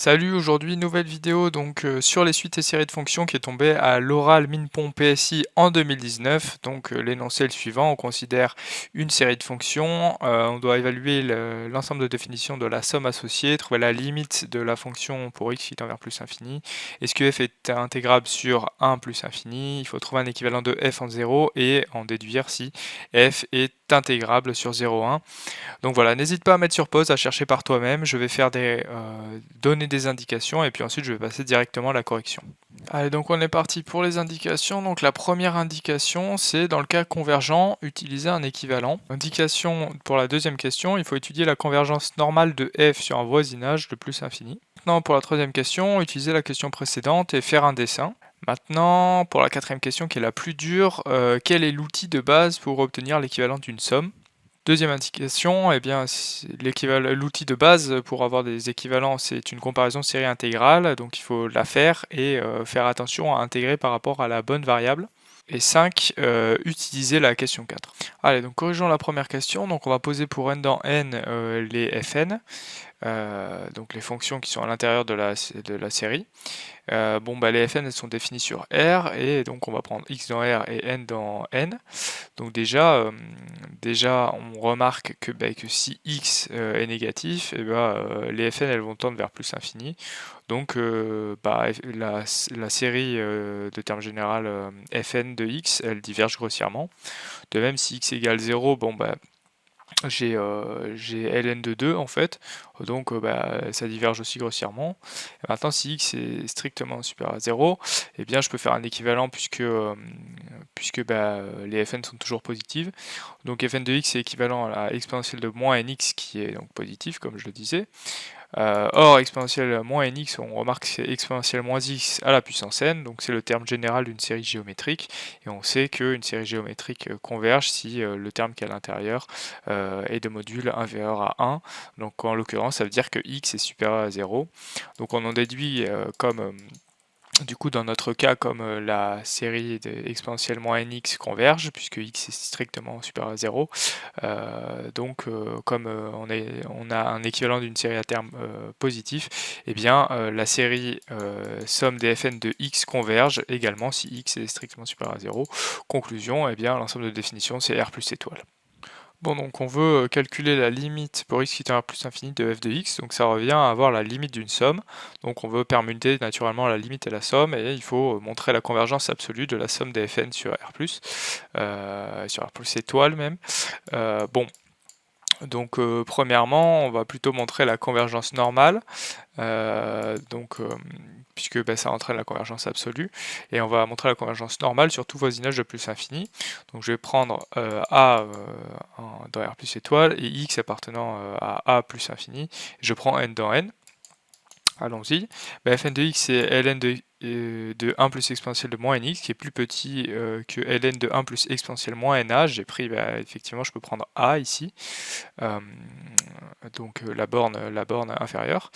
Salut, aujourd'hui nouvelle vidéo donc sur les suites et séries de fonctions qui est tombée à l'oral MINPON PSI en 2019. Donc l'énoncé est le suivant, on considère une série de fonctions, on doit évaluer l'ensemble de définitions de la somme associée, trouver la limite de la fonction pour x qui tend vers plus infini. Est-ce que f est intégrable sur 1 plus infini? Il faut trouver un équivalent de f en 0 et en déduire si f est intégrable sur 0,1. Donc voilà, n'hésite pas à mettre sur pause, à chercher par toi-même. Je vais faire donner des indications et puis ensuite je vais passer directement à la correction. Allez, donc on est parti pour les indications. Donc la première indication, c'est dans le cas convergent, utiliser un équivalent. Indication pour la deuxième question, il faut étudier la convergence normale de f sur un voisinage de plus infini. Maintenant, pour la troisième question, utiliser la question précédente et faire un dessin. Maintenant, pour la quatrième question qui est la plus dure, quel est l'outil de base pour obtenir l'équivalent d'une somme? Deuxième indication, eh bien, l'outil de base pour avoir des équivalents, c'est une comparaison série intégrale, donc il faut la faire et faire attention à intégrer par rapport à la bonne variable. Et 5, utiliser la question 4. Allez, donc corrigeons la première question. Donc on va poser pour n dans n les fn, donc les fonctions qui sont à l'intérieur de la série. Les fn elles sont définies sur R, et donc on va prendre x dans R et n dans n. Donc déjà on remarque que si x est négatif, les fn elles vont tendre vers plus infini. Donc la série de termes général fn de x, elle diverge grossièrement. De même, si x égale 0, j'ai ln de 2 en fait, donc ça diverge aussi grossièrement. Et maintenant, si x est strictement supérieur à 0, eh bien je peux faire un équivalent puisque les fn sont toujours positives. Donc fn de x est équivalent à la exponentielle de moins nx qui est donc positif comme je le disais. Or, exponentielle moins nx, on remarque que c'est exponentielle moins x à la puissance n, donc c'est le terme général d'une série géométrique, et on sait qu'une série géométrique converge si le terme qui est à l'intérieur est de module inférieur à 1, donc en l'occurrence ça veut dire que x est supérieur à 0, donc on en déduit du coup, dans notre cas, comme la série exponentielle moins nx converge, puisque x est strictement supérieur à 0, comme on a un équivalent d'une série à terme positif, eh bien la série somme des fn de x converge également si x est strictement supérieur à 0. Conclusion, eh bien l'ensemble de définitions c'est R plus étoile. Bon, donc on veut calculer la limite pour x qui tend vers plus infini de f de x, donc ça revient à avoir la limite d'une somme. Donc on veut permuter naturellement la limite et la somme, et il faut montrer la convergence absolue de la somme des fn sur R+, sur R plus étoile même. Premièrement, on va plutôt montrer la convergence normale, puisque ça entraîne la convergence absolue, et on va montrer la convergence normale sur tout voisinage de plus infini. Donc je vais prendre A dans R plus étoile et X appartenant à A plus infini, je prends N dans N. Allons-y. Fn de x c'est ln de 1 plus exponentielle de moins nx qui est plus petit que ln de 1 plus exponentielle moins na. J'ai pris, effectivement, je peux prendre a ici, la borne inférieure.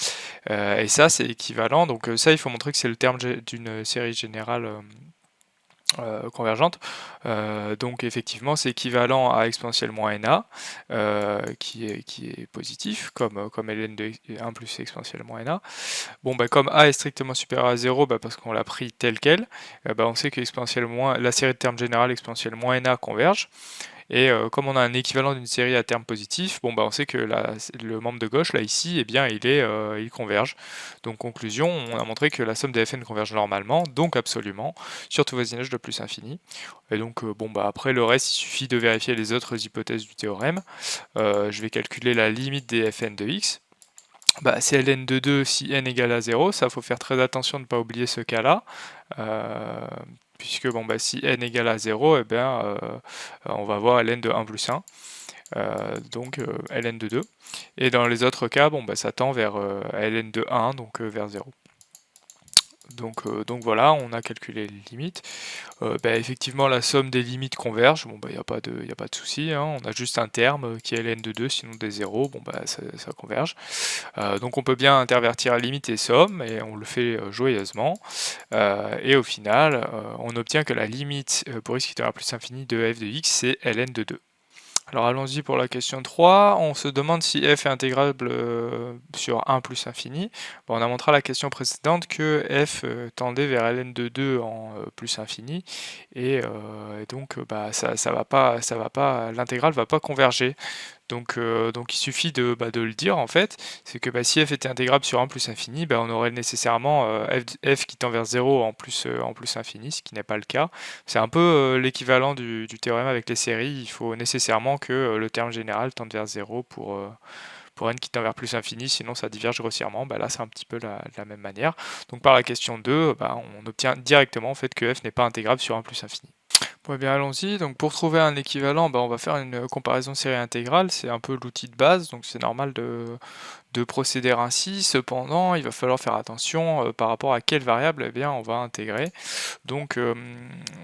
Et ça, c'est équivalent. Donc ça, il faut montrer que c'est le terme d'une série générale convergente. Donc effectivement c'est équivalent à exponentielle moins na qui est positif comme ln de 1 plus exponentielle moins na. Comme a est strictement supérieur à 0, parce qu'on l'a pris tel quel, on sait que la série de termes générale exponentielle moins na converge. Et comme on a un équivalent d'une série à terme positif, on sait que le membre de gauche, là, ici, eh bien, il converge. Donc, conclusion, on a montré que la somme des fn converge normalement, donc absolument, sur tout voisinage de plus infini. Et donc, après, le reste, il suffit de vérifier les autres hypothèses du théorème. Je vais calculer la limite des fn de x. C'est ln de 2 si n égale à 0, ça faut faire très attention de ne pas oublier ce cas-là, puisque si n égale à 0, on va avoir ln de 1 plus 1, donc ln de 2, et dans les autres cas, ça tend vers ln de 1, donc vers 0. Donc voilà, on a calculé les limites. Effectivement, la somme des limites converge. Il n'y a pas de souci, hein. On a juste un terme qui est ln de 2, sinon des 0. Ça converge. Donc on peut bien intervertir limite et somme, et on le fait joyeusement. Et au final, on obtient que la limite pour x qui tend à plus infini de f de x, c'est ln de 2. Alors allons-y pour la question 3. On se demande si f est intégrable sur 1 plus infini. Bon, on a montré à la question précédente que f tendait vers ln de 2 en plus infini, et donc bah, ça va pas, l'intégrale va pas converger. Donc il suffit de le dire en fait, c'est que bah, si f était intégrable sur 1 plus infini, bah, on aurait nécessairement f qui tend vers 0 en plus infini, ce qui n'est pas le cas. C'est un peu l'équivalent du théorème avec les séries, il faut nécessairement que le terme général tende vers 0 pour n qui tend vers plus infini, sinon ça diverge grossièrement. Bah, là c'est un petit peu la même manière. Donc par la question 2, bah, on obtient directement en fait que f n'est pas intégrable sur 1 plus infini. Bon, eh bien allons-y. Donc pour trouver un équivalent, bah, on va faire une comparaison série intégrale, c'est un peu l'outil de base, donc c'est normal de procéder ainsi. Cependant, il va falloir faire attention par rapport à quelle variable eh bien, on va intégrer. Donc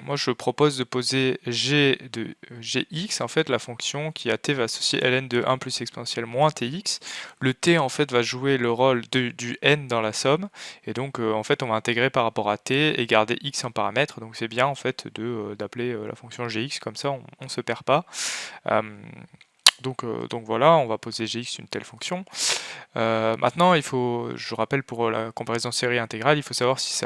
moi je propose de poser g de gx, en fait la fonction qui à t va associer ln de 1 plus exponentielle moins tx. Le t en fait va jouer le rôle du n dans la somme, et donc en fait on va intégrer par rapport à t et garder x en paramètre. Donc c'est bien en fait d'appeler la fonction gx, comme ça on ne se perd pas. Donc voilà, on va poser gx une telle fonction. Maintenant, je rappelle pour la comparaison série intégrale, il faut savoir si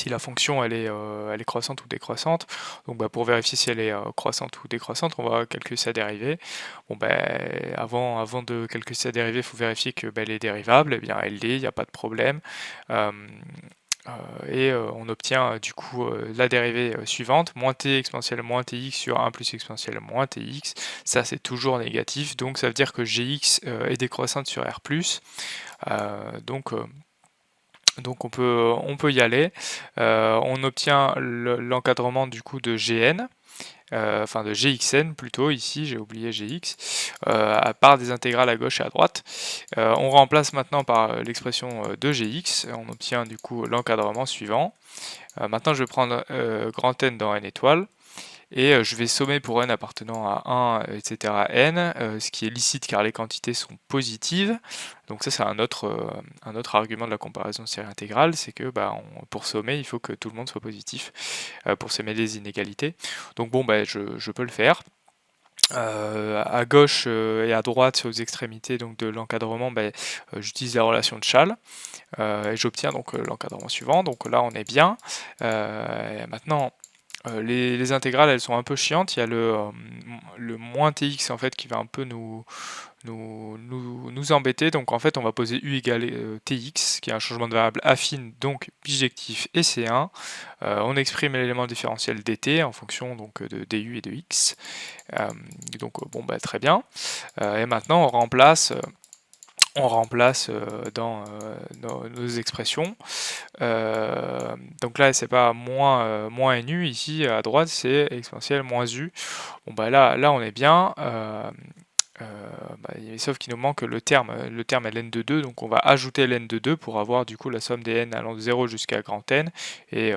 la fonction elle est croissante ou décroissante. Donc bah, pour vérifier si elle est croissante ou décroissante, on va calculer sa dérivée. Bon, avant de calculer sa dérivée, il faut vérifier que elle est dérivable. Eh bien elle l'est, il n'y a pas de problème. Et on obtient du coup la dérivée suivante, moins t exponentielle moins tx sur 1 plus exponentielle moins tx. Ça c'est toujours négatif, donc ça veut dire que gx est décroissante sur r+. Donc on peut y aller. On obtient l'encadrement du coup de gn, enfin de gxn plutôt, ici j'ai oublié gx, à part des intégrales à gauche et à droite. On remplace maintenant par l'expression de gx, on obtient du coup l'encadrement suivant. Maintenant je vais prendre grand N dans n étoiles, et je vais sommer pour n appartenant à 1, etc. n, ce qui est licite car les quantités sont positives. Donc ça c'est un autre argument de la comparaison série intégrale, c'est que pour sommer il faut que tout le monde soit positif pour sommer les inégalités. Donc bon, je peux le faire. À gauche et à droite aux extrémités donc de l'encadrement, j'utilise la relation de Chasles et j'obtiens donc l'encadrement suivant. Donc là on est bien. Maintenant les intégrales elles sont un peu chiantes, il y a le moins tx en fait qui va un peu nous embêter. Donc en fait on va poser u égale tx qui est un changement de variable affine, donc bijectif, et c1. On exprime l'élément différentiel dt en fonction donc de du et de x. Donc très bien. Et maintenant on remplace dans nos expressions. Donc là c'est pas moins nu, ici à droite c'est exponentielle moins u. Bon là on est bien. Sauf qu'il nous manque le terme ln de 2, donc on va ajouter ln de 2 pour avoir du coup la somme des n allant de 0 jusqu'à grand N, et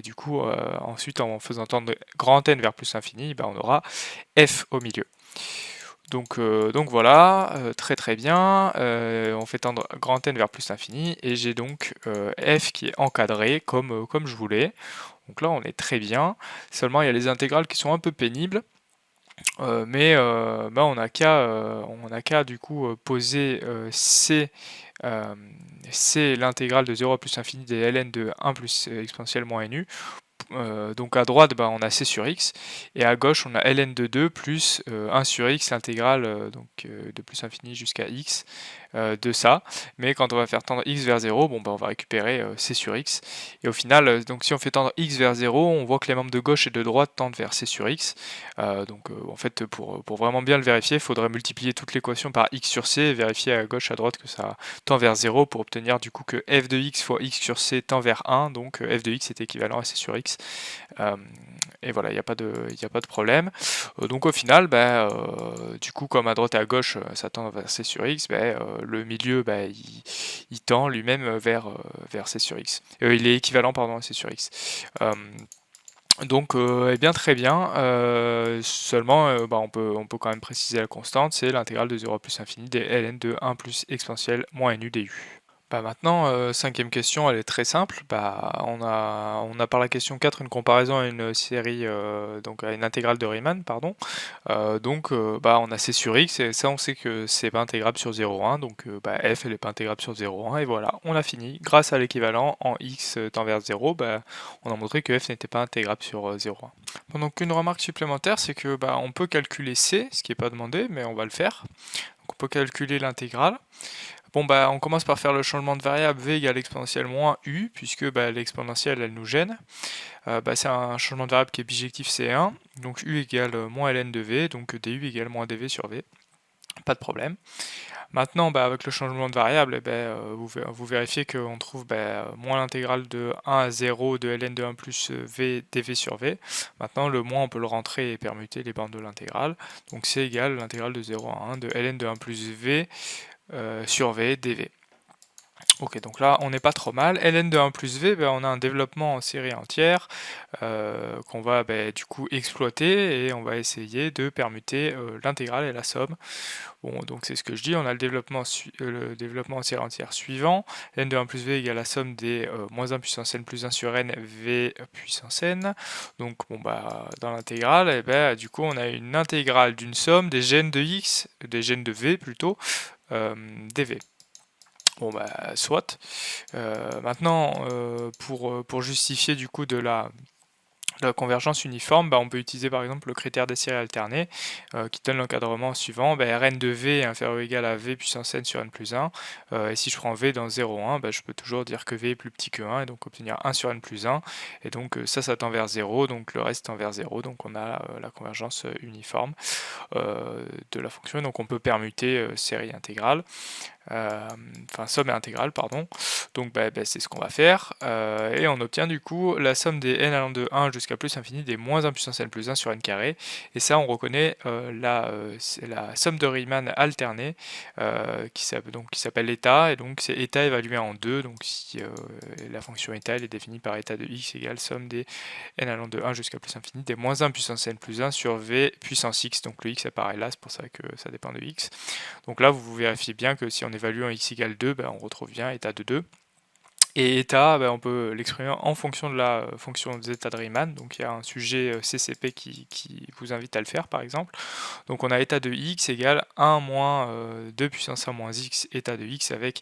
du coup ensuite en faisant tendre grand N vers plus infini, on aura f au milieu. Donc voilà, très bien, on fait tendre grand N vers plus infini, et j'ai donc f qui est encadré comme je voulais. Donc là on est très bien, seulement il y a les intégrales qui sont un peu pénibles. Mais on n'a qu'à du coup poser c l'intégrale de 0 à plus infini des ln de 1 plus exponentielle moins nu. Donc à droite on a c sur x, et à gauche on a ln de 2 plus 1 sur x, l'intégrale de plus infini jusqu'à x de ça. Mais quand on va faire tendre x vers 0, on va récupérer c sur x, et au final donc si on fait tendre x vers 0, on voit que les membres de gauche et de droite tendent vers c sur x. En fait pour vraiment bien le vérifier, il faudrait multiplier toute l'équation par x sur c et vérifier à gauche à droite que ça tend vers 0 pour obtenir du coup que f de x fois x sur c tend vers 1, donc f de x est équivalent à c sur x. Et voilà, il n'y a pas de problème. Donc au final, du coup, comme à droite et à gauche, ça tend vers c sur x, le milieu, il tend lui-même vers c sur x. Il est équivalent, pardon, à c sur x. Donc, bien très bien, seulement on peut quand même préciser la constante, c'est l'intégrale de 0 à plus infini des ln de 1 plus exponentielle moins nu du. Bah maintenant, 5e question, elle est très simple. Bah, on a par la question 4 une comparaison à une série, donc à une intégrale de Riemann, pardon. Bah, on a C sur X et ça on sait que c'est pas intégrable sur 0,1 donc bah, F elle est pas intégrable sur 0,1 et voilà, on a fini. Grâce à l'équivalent en X tend vers 0, bah, on a montré que F n'était pas intégrable sur 0,1. Bon, donc une remarque supplémentaire, c'est que bah, on peut calculer C, ce qui n'est pas demandé, mais on va le faire. Donc on peut calculer l'intégrale. Bon bah on commence par faire le changement de variable v égale exponentielle moins u, puisque bah, l'exponentielle elle nous gêne. Bah, c'est un changement de variable qui est bijectif C1, donc u égale moins ln de v, donc du égale moins dv sur v, pas de problème. Maintenant bah, avec le changement de variable, eh ben, vous vérifiez qu'on trouve bah, moins l'intégrale de 1 à 0 de ln de 1 plus v dv sur v. Maintenant le moins on peut le rentrer et permuter les bornes de l'intégrale, donc c'est égal l'intégrale de 0 à 1 de ln de 1 plus v sur v dv. Ok, donc là on n'est pas trop mal. ln de 1 plus v, ben, on a un développement en série entière qu'on va du coup exploiter et on va essayer de permuter l'intégrale et la somme. Bon, donc c'est ce que je dis, on a le développement en série entière suivant. ln de 1 plus v égale la somme des moins 1 puissance n plus 1 sur n v puissance n. Donc bon bah dans l'intégrale, et ben, du coup on a une intégrale d'une somme des gènes de x, des gènes de v plutôt, dv. Bon bah soit. Maintenant pour justifier du coup de la convergence uniforme, bah, on peut utiliser par exemple le critère des séries alternées qui donne l'encadrement suivant, bah, Rn de v est inférieur ou égal à v puissance n sur n plus 1, et si je prends v dans 0,1, bah, je peux toujours dire que v est plus petit que 1 et donc obtenir 1 sur n plus 1, et donc ça tend vers 0, donc le reste tend vers 0, donc on a la convergence uniforme de la fonction, donc on peut permuter série intégrale. Enfin somme et intégrale pardon, donc c'est ce qu'on va faire, et on obtient du coup la somme des n allant de 1 jusqu'à plus infini des moins 1 puissance n plus 1 sur n carré, et ça on reconnaît c'est la somme de Riemann alternée qui s'appelle état, et donc c'est état évalué en 2, donc si la fonction état elle est définie par état de x égale somme des n allant de 1 jusqu'à plus infini des moins 1 puissance n plus 1 sur v puissance x, donc le x apparaît là, c'est pour ça que ça dépend de x. Donc là vous vérifiez bien que si on évalue en x égale 2, on retrouve bien état de 2. Et état, on peut l'exprimer en fonction de la fonction zeta de Riemann. Donc il y a un sujet CCP qui vous invite à le faire par exemple. Donc on a état de x égale 1 moins 2 puissance 1 moins x état de x avec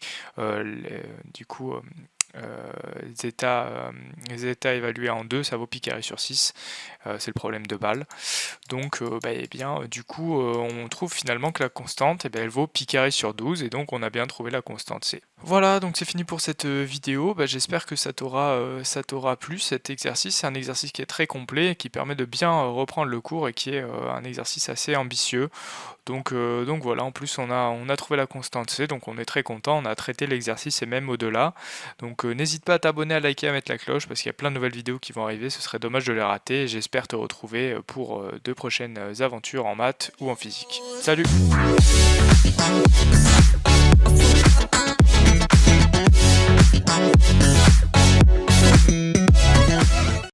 du coup zeta évalué en 2, ça vaut pi carré sur 6, c'est le problème de Bâle. Donc du coup on trouve finalement que la constante elle vaut pi carré sur 12, et donc on a bien trouvé la constante C. Voilà, donc c'est fini pour cette vidéo. J'espère que ça t'aura plu cet exercice. C'est un exercice qui est très complet, qui permet de bien reprendre le cours et qui est un exercice assez ambitieux. Donc voilà, en plus on a trouvé la constante C, donc on est très content, on a traité l'exercice et même au-delà. Donc n'hésite pas à t'abonner, à liker, à mettre la cloche parce qu'il y a plein de nouvelles vidéos qui vont arriver, ce serait dommage de les rater, et j'espère te retrouver pour de prochaines aventures en maths ou en physique. Salut!